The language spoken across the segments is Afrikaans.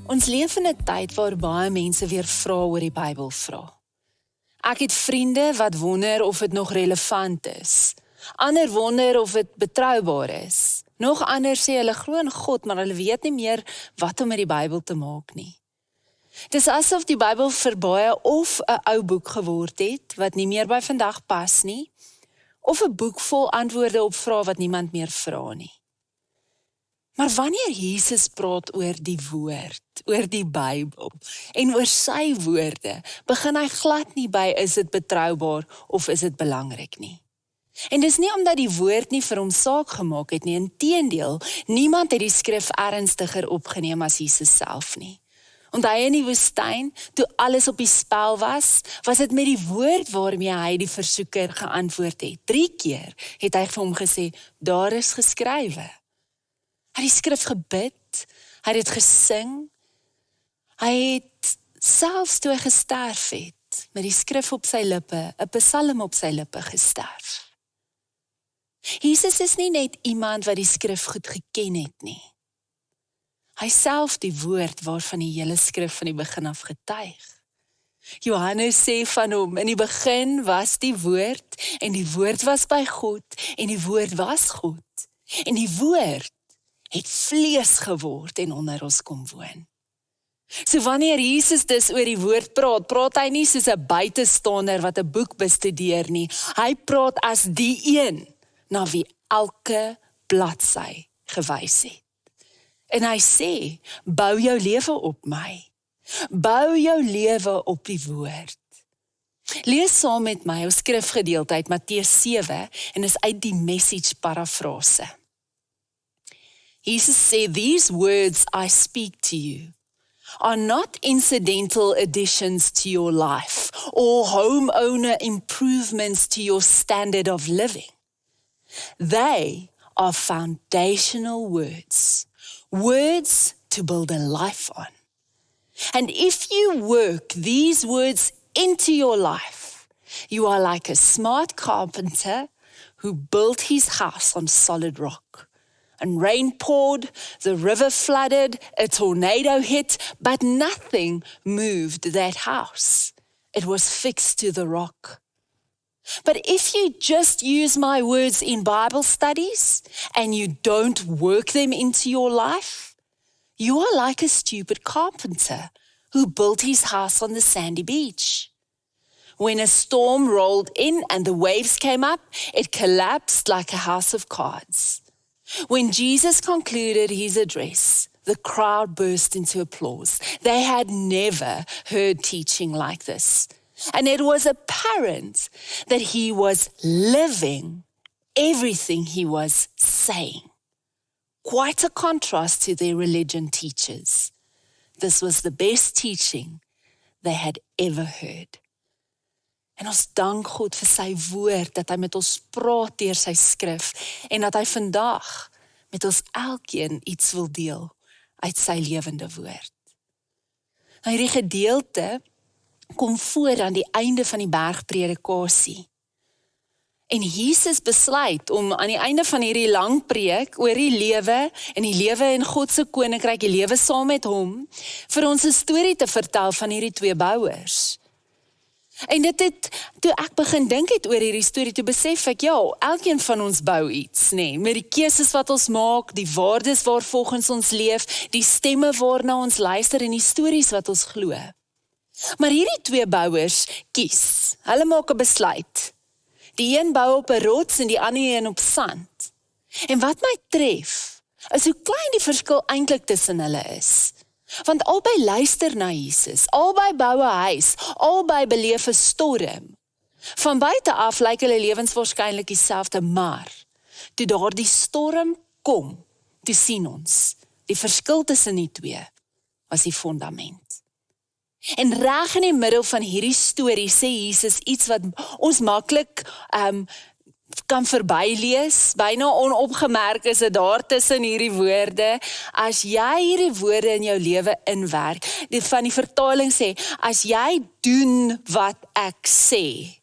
Ons leef in 'n tyd waar baie mense weer vra oor die Bybel vra. Ek het vriende wat wonder of dit nog relevant is. Ander wonder of dit betroubaar is. Nog ander sê hulle glo in God, maar hulle weet nie meer wat om met die Bybel te maak nie. Dis asof die Bybel vir baie of 'n ou boek geword het, wat nie meer by vandag pas nie, of 'n boek vol antwoorde op vrae wat niemand meer vra nie. Maar wanneer Jesus praat oor die woord, oor die Bybel en oor sy woorde, begin hy glad nie by is dit betroubaar of is dit belangrik nie. En dis nie omdat die woord nie vir hom saak gemaak het nie, inteendeel, niemand het die skrif ernstiger opgeneem as Jesus self nie. Onthou in die woestyn, toe alles op die spel was dit met die woord waarmee hy die versoeker geantwoord het. 3 keer het hy vir hom gesê, daar is geskrywe. Hy het die skrif gebid, hy het dit gesing, hy het selfs toe hy gesterf het, met die skrif op sy lippe, 'n psalm op sy lippe gesterf. Jesus is nie net iemand wat die skrif goed geken het nie. Hy self die woord waarvan die hele skrif van die begin af getuig. Johannes sê van hom, in die begin was die woord, en die woord was by God, en die woord was God, en die woord het vlees geword en onder ons kom woon. So wanneer Jesus dus oor die woord praat hy nie soos 'n buitestander wat 'n boek bestudeer nie. Hy praat as die een na wie elke bladsy gewys het. En hy sê, bou jou lewe op my. Bou jou lewe op die woord. Lees saam met my ons skrifgedeelte uit Matteus 7 en is uit die Message parafrase. Jesus said, these words I speak to you are not incidental additions to your life or homeowner improvements to your standard of living. They are foundational words, words to build a life on. And if you work these words into your life, you are like a smart carpenter who built his house on solid rock. And rain poured, the river flooded, a tornado hit, but nothing moved that house. It was fixed to the rock. But if you just use my words in Bible studies and you don't work them into your life, you are like a stupid carpenter who built his house on the sandy beach. When a storm rolled in and the waves came up, it collapsed like a house of cards. When Jesus concluded his address, the crowd burst into applause. They had never heard teaching like this. And it was apparent that he was living everything he was saying. Quite a contrast to their religion teachers. This was the best teaching they had ever heard. En ons dank God vir sy woord, dat hy met ons praat deur sy skrif, en dat hy vandag met ons elkeen iets wil deel uit sy lewende woord. Nou hierdie gedeelte kom voor aan die einde van die bergpredikasie. En Jesus besluit om aan die einde van hierdie lang preek oor die lewe en die lewe in God se koninkryk, die lewe saam met hom, vir ons 'n storie te vertel van hierdie 2 bouers. En toe ek begin dink het oor hierdie storie, toe besef ek, elkeen van ons bou iets, met die keuses wat ons maak, die waardes waarvolgens ons leef, die stemme waarna ons luister en die stories wat ons glo. Maar hierdie 2 bouers kies, hulle maak 'n besluit. Die een bou op 'n rots en die ander een op sand. En wat my tref, is hoe klein die verskil eintlik tussen hulle is. Want albei luister na Jesus, albei bou 'n huis, albei beleef 'n storm. Van buite af lyk hulle lewens waarskynlik dieselfde, maar toe daardie storm kom, toe sien ons, die verskil tussen die 2 was die fondament. En reg in die middel van hierdie storie sê Jesus iets wat ons maklik kan verbylees, byna onopgemerk is dit daar tussen hierdie woorde. As jy hierdie woorde in jou lewe inwerk, van die vertaling sê, as jy doen wat ek sê,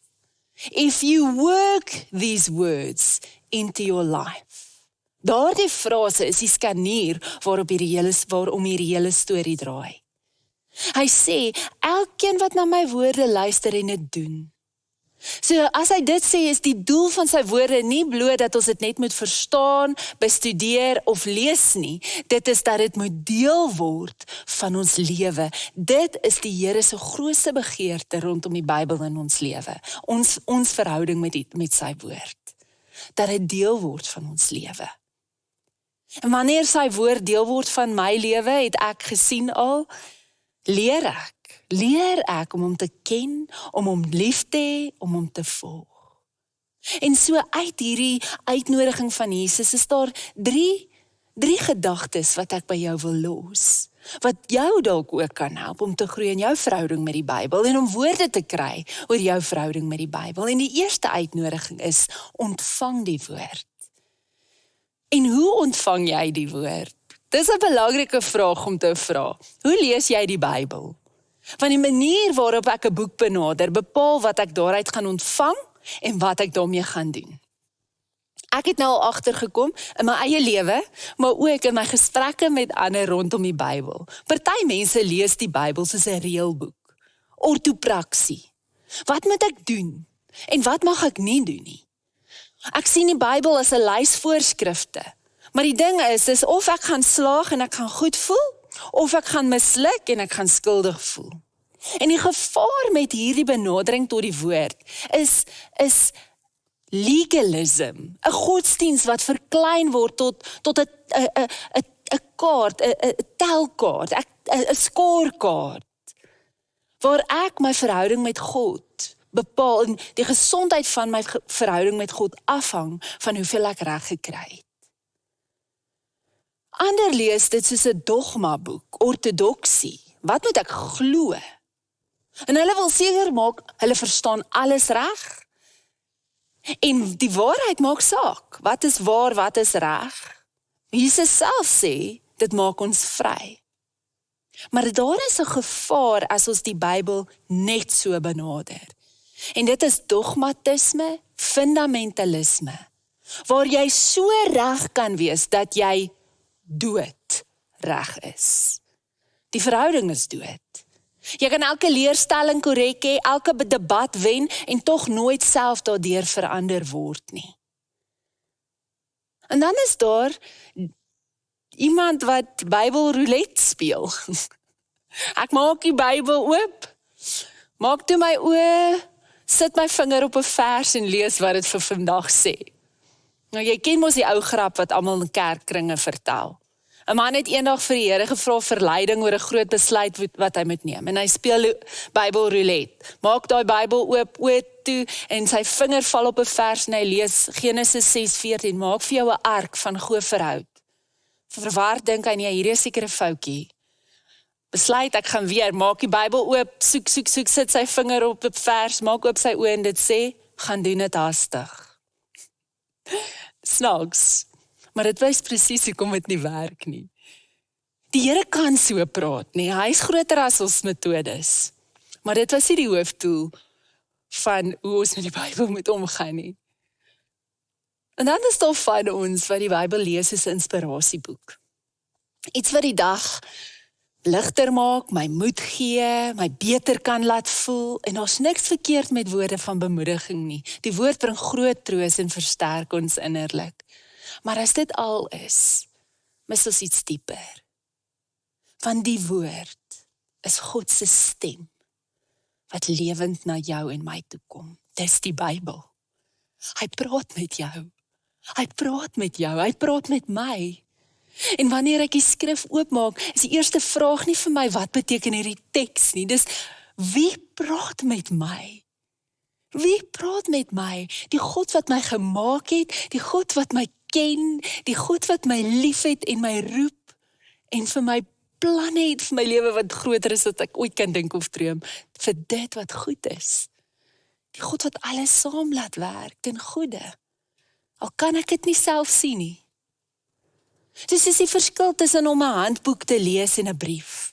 if you work these words into your life, Daardie frase is die skanier waarom hierdie hele storie draai. Hy sê, elkeen wat na my woorde luister en dit doen. So as hy dit sê, is die doel van sy woorde nie bloot dat ons dit net moet verstaan, bestudeer of lees nie. Dit is dat dit moet deel word van ons lewe. Dit is die Here se grootste begeerte rondom die Bybel in ons lewe. Ons verhouding met sy woord. Dat dit deel word van ons lewe. En wanneer sy woord deel word van my lewe, het ek gesien al, leer ek om hom te ken, om hom lief te hê, om hom te volg. En so uit hierdie uitnodiging van Jesus is daar drie gedagtes wat ek by jou wil los, wat jou dalk ook kan help om te groei in jou verhouding met die Bybel en om woorde te kry oor jou verhouding met die Bybel. En die eerste uitnodiging is, ontvang die woord. En hoe ontvang jy die woord? Dis 'n belangrike vraag om te vra. Hoe lees jy die Bybel? Want die manier waarop ek 'n boek benader, bepaal wat ek daaruit gaan ontvang en wat ek daarmee gaan doen. Ek het nou al agtergekom in my eie lewe, maar ook in my gesprekke met ander rondom die Bybel. Party mense lees die Bybel soos 'n reëlboek, ortopraksie. Wat moet ek doen? En wat mag ek nie doen nie? Ek sien die Bybel as 'n lys voorskrifte. Maar die ding is of ek gaan slaag en ek gaan goed voel, of ek gaan misluk en ek gaan skuldig voel. En die gevaar met hierdie benadering tot die woord is legalism, 'n godsdiens wat verklein word tot 'n kaart, 'n telkaart, 'n skoorkaart, waar ek my verhouding met God bepaal en die gesondheid van my verhouding met God afhang van hoeveel ek reg gekry het. Ander lees dit soos 'n dogmaboek, ortodoksie. Wat moet ek glo? En hulle wil seker maak, hulle verstaan alles reg. En die waarheid maak saak. Wat is waar, wat is reg? Jesus self sê, dit maak ons vry. Maar daar is 'n gevaar as ons die Bybel net so benader. En dit is dogmatisme, fundamentalisme, waar jy so reg kan wees dat jy dood reg is. Die verhouding is dood. Jy kan elke leerstelling korrek hê, elke debat wen en tog nooit self daardeur verander word nie. En dan is daar iemand wat Bybelroulette speel. Ek maak die Bybel oop, maak toe my oë, sit my vinger op 'n vers en lees wat dit vir vandag sê. Nou jy ken mos die ou grap wat almal in kerkkringe vertel. 'n Man het eendag vir die Here gevra verleiding oor 'n groot besluit wat hy moet neem. En hy speel Bybelroulette. Maak daai Bybel oop, oë toe en sy vinger val op 'n vers en hy lees Genesis 6:14. Maak vir jou 'n ark van goeie verward dink hy nee, hierdie is seker 'n foutjie. Besluit ek gaan weer, maak die Bybel oop, soek, sit sy vinger op 'n vers, maak oop sy oë en dit sê, gaan doen dit hastig. Snaaks. Maar dit wys presies hoekom dit nie werk nie. Die Here kan so praat, nie? Hy is groter as ons metodes. Maar dit was nie die hoofdoel van hoe ons met die Bybel moet omgaan nie. En dan is daar van ons wat die Bybel lees as 'n inspirasieboek. Iets wat die dag ligter maak, my moed gee, my beter kan laat voel, en daar's niks verkeerd met woorde van bemoediging nie. Die woord bring groot troos en versterk ons innerlik. Maar as dit al is, mis ons iets dieper. Want die woord is God se stem, wat lewend na jou en my toe kom. Dis die Bybel. Hy praat met jou. Hy praat met my. En wanneer ek die skrif oopmaak, is die eerste vraag nie vir my, wat beteken hierdie teks nie? Dis, wie praat met my? Wie praat met my? Die God wat my gemaak het, die God wat my ken, die God wat my liefhet en my roep, en vir my planne het vir my lewe wat groter is wat ek ooit kan dink of droom, vir dit wat goed is. Die God wat alles saam laat werk ten goeie. Al kan ek dit nie self sien nie. Dis is die verskil tussen om 'n handboek te lees en 'n brief.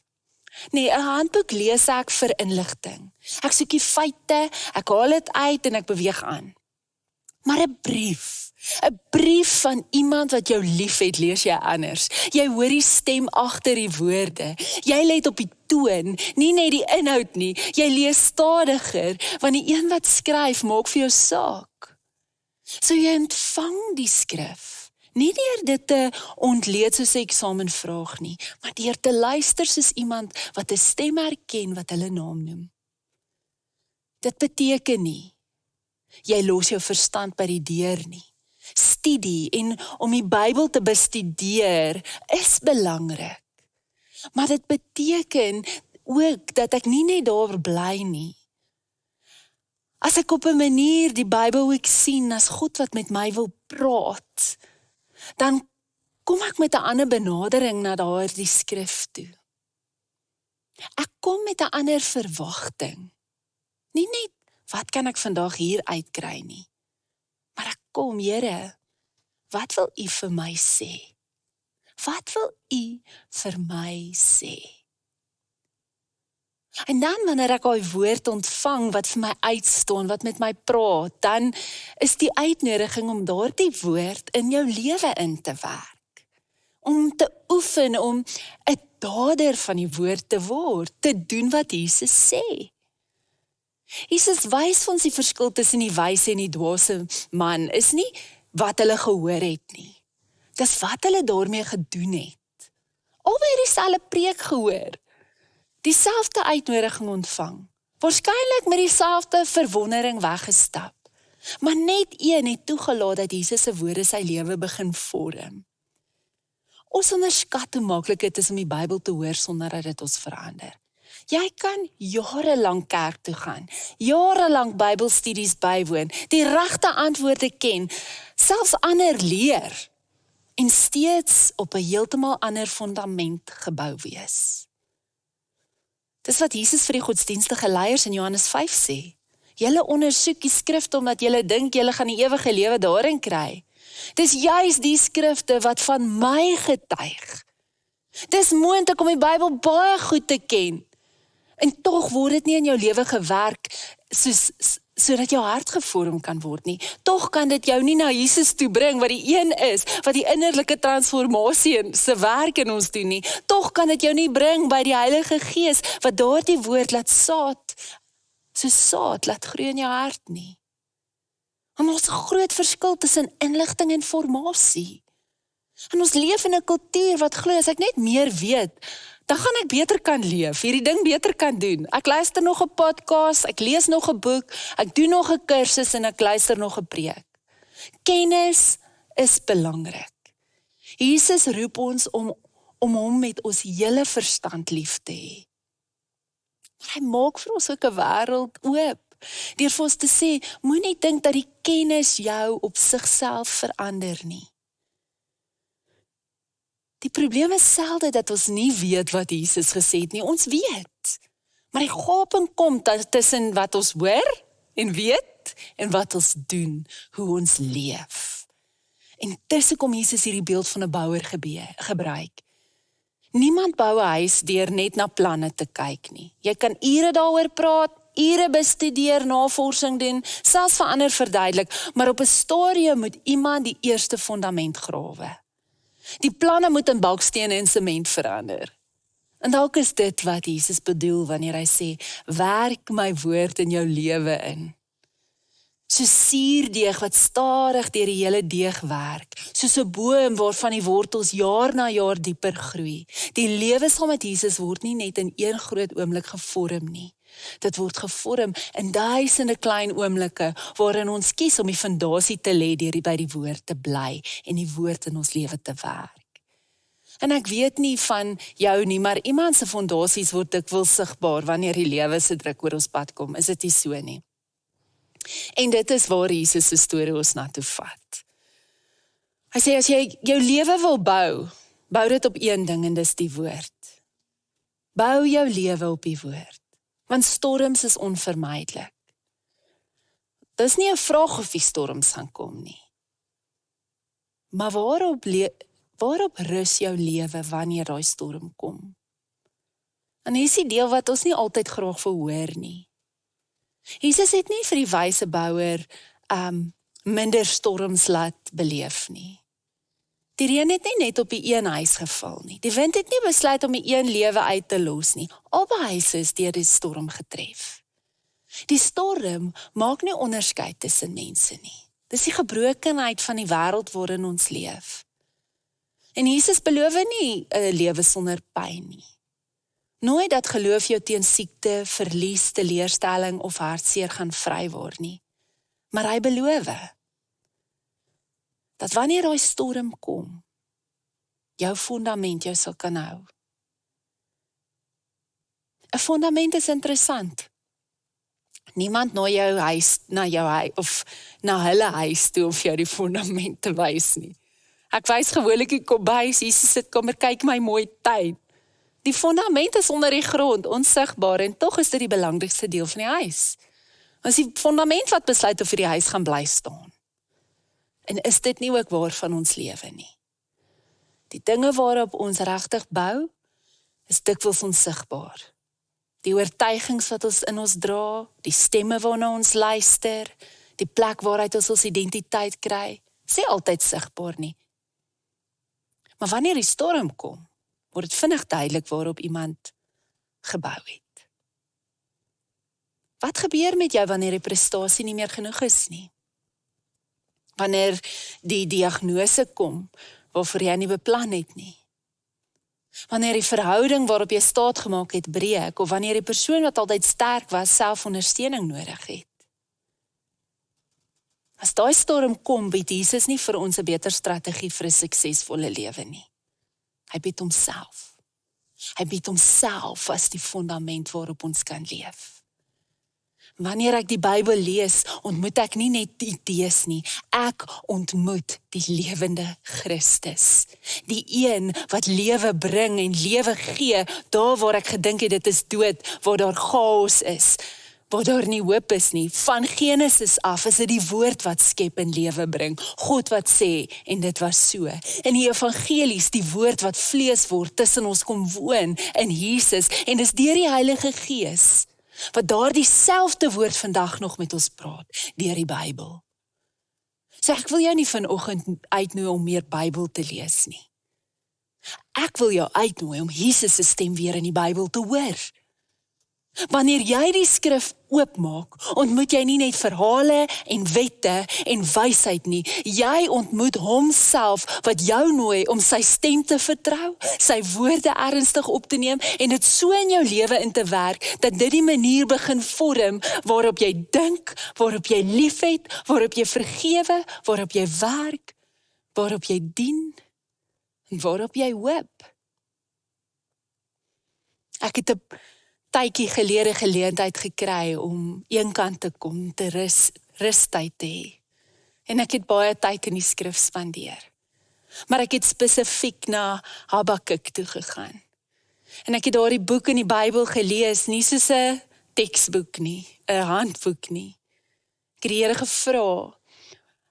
Nee, 'n handboek lees ek vir inligting. Ek soek die feite, ek haal dit uit en ek beweeg aan. Maar 'n brief 'n brief van iemand wat jou liefhet, lees jy anders. Jy hoor die stem agter die woorde. Jy let op die toon, nie net die inhoud nie. Jy lees stadiger, want die een wat skryf maak vir jou saak. So jy ontvang die skrif, nie deur dit te ontleed soos 'n eksamenvraag nie, maar deur te luister soos iemand wat 'n stem herken wat hulle naam noem. Dit beteken nie, jy los jou verstand by die deur nie. Studie en om die Bybel te bestudeer is belangrik. Maar dit beteken ook dat ek nie net daar bly nie. As ek op 'n manier die Bybel ook sien as God wat met my wil praat, dan kom ek met 'n ander benadering na daardie skrif toe. Ek kom met 'n ander verwagting. Nie net, wat kan ek vandag hier uitkry nie, maar ek kom, Here, wat wil U vir my sê? Wat wil U vir my sê? En dan wanneer ek daai woord ontvang wat vir my uitstaan, wat met my praat, dan is die uitnodiging om daardie woord in jou lewe in te werk. Om te oefen, om 'n dader van die woord te word, te doen wat Jesus sê. Jesus wys vir ons die verskil tussen die wyse en die dwaase man, is nie wat hulle gehoor het nie. Dis wat hulle daarmee gedoen het. Albei dieselfde preek gehoor, dieselfde uitnodiging ontvang, waarskynlik met dieselfde verwondering weggestap, maar net een het toegelaat dat Jesus se woorde sy lewe begin vorm. Ons onderskat hoe maklik dit is om die Bybel te hoor sonder dat dit ons verander. Jy kan jarelang kerk toe gaan, jarelang Bybelstudies bywoon, die regte antwoorde ken, selfs ander leer, en steeds op 'n heeltemal ander fundament gebou wees. Dis wat Jesus vir die godsdienstige leiers in Johannes 5 sê. Julle ondersoek die skrifte omdat julle dink julle gaan die ewige lewe daarin kry. Dis juis die skrifte wat van my getuig. Dis moontlik om die Bybel baie goed te ken, en tog word dit nie in jou lewe gewerk sodat jou hart gevorm kan word nie. Tog kan dit jou nie na Jesus toe bring wat die een is, wat die innerlike transformasie en se werk in ons doen nie. Tog kan dit jou nie bring by die Heilige Gees wat daardie woord laat saad laat groei in jou hart nie. En ons groot verskil tussen inligting en formasie. En ons leef in 'n kultuur wat glo as ek net meer weet, dan gaan ek beter kan leef, hierdie ding beter kan doen. Ek luister nog 'n podcast, ek lees nog 'n boek, ek doen nog 'n kursus en ek luister nog 'n preek. Kennis is belangrik. Jesus roep ons om hom met ons hele verstand lief te hê. Hy maak vir ons ook 'n wêreld oop, deur vir ons te sê, moenie dink dat die kennis jou op sigself verander nie. Die probleem is selde dat ons nie weet wat Jesus gesê het nie, ons weet. Maar die gaping kom tussen wat ons hoor en weet en wat ons doen, hoe ons leef. En tussen kom Jesus hierdie beeld van 'n bouer gebruik. Niemand bou 'n huis deur net na planne te kyk nie. Jy kan ure daaroor praat, ure bestudeer, navorsing doen, selfs vir ander verduidelik, maar op 'n stadium moet iemand die eerste fondament grawe. Die planne moet in balkstene en sement verander. En dalk is dit wat Jesus bedoel wanneer hy sê, werk my woord in jou lewe in. So suurdeeg wat stadig deur die hele deeg werk, soos 'n boom waarvan die wortels jaar na jaar dieper groei. Die lewe saam met Jesus word nie net in een groot oomblik gevorm nie. Dit word gevorm in duisende klein oomblikke waarin ons kies om die fondasie te lê deur by die woord te bly en die woord in ons lewe te werk. En ek weet nie van jou nie, maar iemand se fondasies word dikwels sigbaar wanneer die lewe se druk oor ons pad kom. Is dit nie so nie? En dit is waar Jesus se storie ons na toe vat. Hy sê as jy jou lewe wil bou dit op een ding en dis die woord. Bou jou lewe op die woord. Want storms is onvermydelik. Dis nie 'n vraag of die storms gaan kom nie. Maar waarop rus jou lewe wanneer daai storm kom? En hier is die deel wat ons nie altyd graag verhoor nie. Jesus het nie vir die wyse bouer minder storms laat beleef nie. Die reën het nie net op die een huis geval nie. Die wind het nie besluit om die een lewe uit te los nie. Albei huise is deur die storm getref. Die storm maak nie onderskeid tussen mense nie. Dis die gebrokenheid van die wêreld waarin ons leef. En Jesus beloof nie 'n lewe sonder pyn nie. Nooit dat geloof jou teen siekte, verlies, teleurstelling of hartseer gaan vry word nie. Maar hy beloof dat wanneer daai storm kom, jou fondament jou sal kan hou. 'n Fondament is interessant. Niemand na jou huis of na hulle huis toe om vir jou die fondament te wys nie. Ek wys gewoonlik die kombuis, Jesus sit kamer, kyk my mooi tuin. Die fondament is onder die grond, onsigbaar, en tog is dit die belangrikste deel van die huis. Ons die fondament wat besluit of die huis gaan bly staan. En is dit nie ook waar van ons lewe nie? Die dinge waarop ons regtig bou, is dikwels onsigbaar. Die oortuigings wat ons in ons dra, die stemme waarna ons luister, die plek waaruit ons identiteit kry, is nie altyd sigbaar nie. Maar wanneer die storm kom, word dit vinnig duidelik waarop iemand gebou het. Wat gebeur met jou wanneer die prestasie nie meer genoeg is nie? Wanneer die diagnose kom, waarvoor jy nie beplan het nie? Wanneer die verhouding waarop jy staat gemaak het breek, of wanneer die persoon wat altyd sterk was, selfondersteuning nodig het? As daai storm kom, bied Jesus nie vir ons 'n beter strategie vir 'n suksesvolle lewe nie. Hy bied homself. Hy bied homself as die fondament waarop ons kan leef. Wanneer ek die Bybel lees, ontmoet ek nie net die idees nie, ek ontmoet die lewende Christus. Die een wat lewe bring en lewe gee, daar waar ek gedink het dit is dood, waar daar chaos is, waar daar nie hoop is nie. Van Genesis af is dit die woord wat skep en lewe bring. God wat sê, en dit was so. In die evangelies, die woord wat vlees word, tussen ons kom woon, in Jesus, en dis deur die Heilige Gees, wat daar dieselfde woord vandag nog met ons praat, deur die Bybel. So ek wil jou nie vanoggend uitnooi om meer Bybel te lees nie. Ek wil jou uitnooi om Jesus se stem weer in die Bybel te hoor. Wanneer jy die skrif oopmaak, ontmoet jy nie net verhale en wette en wysheid nie. Jy ontmoet homself wat jou nooi om sy stem te vertrou, sy woorde ernstig op te neem en dit so in jou lewe in te werk, dat dit die manier begin vorm waarop jy dink, waarop jy liefhet, waarop jy vergewe, waarop jy werk, waarop jy dien en waarop jy hoop. Ek het 'n tydjie gelede geleentheid gekry om eenkant te kom, te rustyd te hê. En ek het baie tyd in die skrif spandeer. Maar ek het spesifiek na Habakuk toe gegaan. En ek het daar die boek in die Bybel gelees, nie soos 'n teksboek nie, 'n handboek nie. Ek het die Here gevra,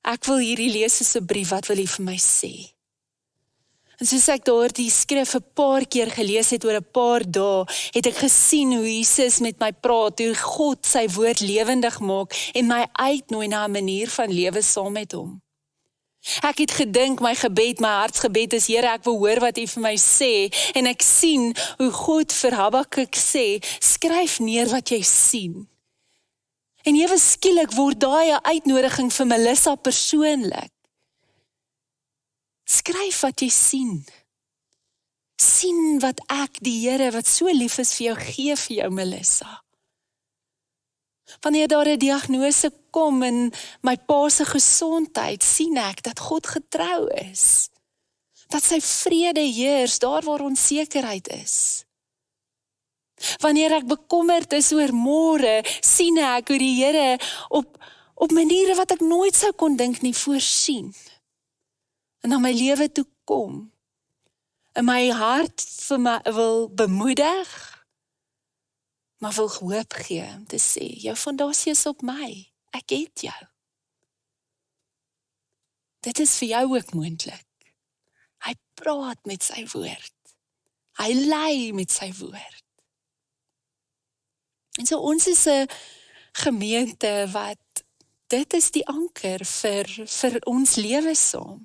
ek wil hierdie lees soos 'n brief, wat wil U vir my sê? En soos ek daar die skrif 'n paar keer gelees het oor 'n paar dae, het ek gesien hoe Jesus met my praat, hoe God sy woord lewendig maak en my uitnooi na 'n manier van lewe saam met hom. Ek het gedink, my gebed, my hartsgebed is, Here, ek wil hoor wat U vir my sê, en ek sien hoe God vir Habakuk sê, skryf neer wat jy sien. En ewe skielik word daai 'n uitnodiging vir Melissa persoonlik. Skryf wat jy sien. Sien wat ek, die Here, wat so lief is vir jou, gee vir jou, Melissa. Wanneer daar 'n diagnose kom in my pa se gesondheid, sien ek dat God getrou is. Dat sy vrede heers daar waar onsekerheid is. Wanneer ek bekommerd is oor môre, sien ek hoe die Here op maniere wat ek nooit sou kon dink nie, voorsien. En na my lewe toe kom, en my hart vir my wil bemoedig, maar wil hoop gee, om te sê, jou fondasie is op my, ek het jou. Dit is vir jou ook moontlik. Hy praat met sy woord, hy lei met sy woord. En so ons is 'n gemeente wat dit is die anker vir ons lewe saam.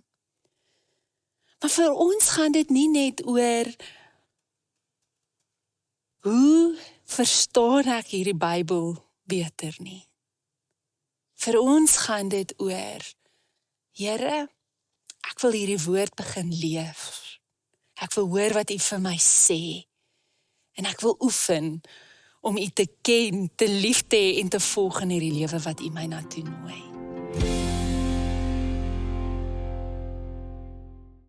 Maar vir ons gaan dit nie net oor hoe verstaan ek hierdie Bybel beter nie. Vir ons gaan dit oor, Here, ek wil hierdie woord begin leef. Ek wil hoor wat U vir my sê. En ek wil oefen om U te ken, te lief te hê en te volg in hierdie lewe wat U my na toe nooi.